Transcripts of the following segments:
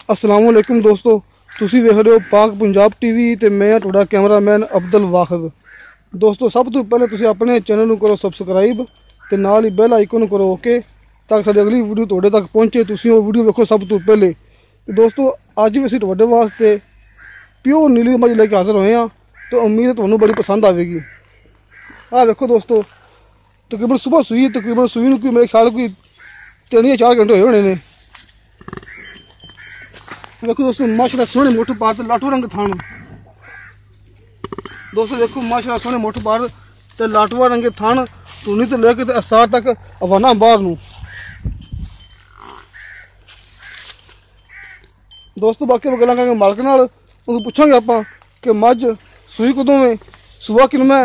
अस्सलाम वालेकुम दोस्तों, तुसी वेख रहे हो पाक पंजाब टीवी ते मैं तुहाडा कैमरामैन अब्दुल वाहिद। दोस्तों सब तो पहले तुसी अपने चैनल नूं करो सबसक्राइब ते नाल ही बैल आइकन करो ओके, ताकि साडी अगली वीडियो तुहाडे तक पहुंचे, तुसी वो वीडियो वेखो सब तो पहले। दोस्तों अज भी असीं तुहाडे वास्ते प्योर नीली मझ लेके हाजिर होए हां, तो उम्मीद है तुहानूं बड़ी पसंद आवेगी। आ देखो दोस्तों, तकरीबन सुबह सूई, तकरीबन सूई नूं कोई मेरे ख्याल कोई 3 या 4 घंटे होए होने ने। देखो दोस्तों माशाल्लाह सोहने मोठ पार ते लाटू रंग थान। दोस्तों देखो माशाल्लाह सोहने मोठ पार ते लाटवा रंग थान, धुनी तो लेके ते असार तक अवाना बाहर नूं। दोस्तों बाकी गल्लां करांगे मालक नाल, उन्हें पुछांगे आपां कि मझ सूई कदों है, सूआ किनमें,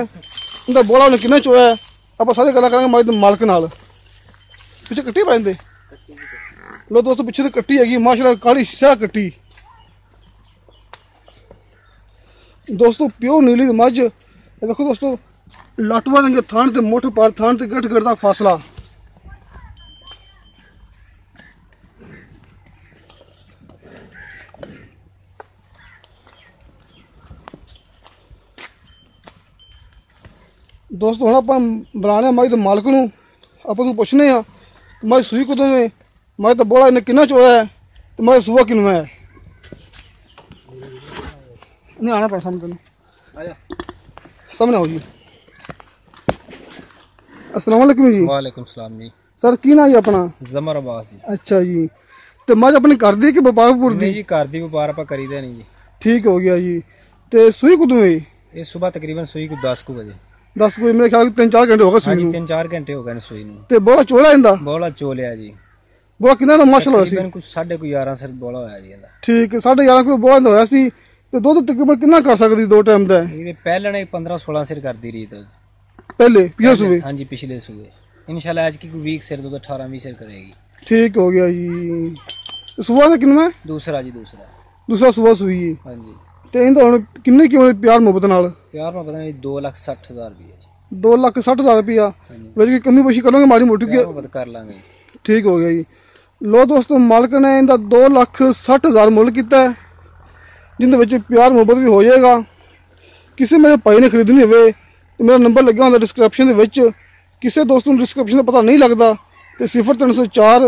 उनका बोला उन्हें किन्ने चोया है। आपां सारी गल्लां करांगे मझ दे मालक नाल। पिछे कट्टी पाइंदे लो दोस्तों, पिछे तो कट्टी हैगी माशाल्लाह, काली स्याह कट्टी। दोस्तों प्योर नीली मझ देखो दोस्तों, लाटवा रंगे थान ते मुठ पार थान ते गठ गठ दा फासला। दोस्तों हुण आपां बुलाने मझ दे मालक नूं, आपां तूं पुछने आ मझ सूई कदों है, मैं तो बोला इन्हें किन्ना चोया है, तो मैं सुबह किनवा है। नहीं आना पड़ा सामने, तेन सामने आओ जी। अस्सलाम वालेकुम जी। वालेकुम सलाम जी। सर की ना जी अपना? जमर अब्बास जी। अच्छा जी, तो मझ अपनी कर दी कि व्यापारपुर दी? जी घर दी व्यापार आप करीदा नहीं जी। ठीक हो गया जी। तो सूई कदों है? ये सुबह तकरीबन सूई को 10 बजे। 10 बजे मेरे ख्याल 3-4 घंटे हो गए सूई नूं। 3-4 घंटे हो गए सूई नूं। ते बोला चोला इंदा? बोला चोलिया जी। बोला किन्ना दा माशाल्लाह होया सी? तकरीबन कुछ 11:30 सिर बोला होया जी इंदा। ठीक 11:30 किलो बोला इंदा होया सी। ते दुध तकरीबन किन्ना कर सकदी दो टाइम दा? ये पहले 15-16 सिर कर दी रही तो पहले पिछले सूबे? हां जी पिछले सूबे। इंशाल्लाह आज की कोई 20 सिर दूध 18-20 सिर करेगी। ठीक हो गया जी। सुबह का किन्ना? दूसरा जी दूसरा सुबह सूई है। हां जी। ते इंदा हुण किन्ने की प्यार मोहब्बत नाल? प्यार में पता नहीं 2,60,000 रुपया जी। 2,60,000 रुपया विच की कमी पेशी करोगे माड़ी मोटी की? कर लांगे। ठीक हो गया जी। लो दोस्तों मालक ने इंदा 2,60,000 मुल किया है, जिंदे विच प्यार मोहब्बत भी हो जाएगा। किसी मेरे भाई ने खरीदनी होवे तो मेरा नंबर लग्या होंदा डिस्क्रिप्शन दे विच। किसी दोस्त नूं डिस्क्रिप्शन का पता नहीं लगता तो 0304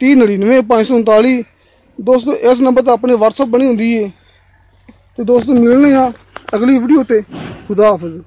399 539। दोस्तों इस नंबर पर अपनी व्हाट्सअप बनी होंदी है। तो दोस्तों मिलने अगली वीडियो ते। खुदा हाफिज़।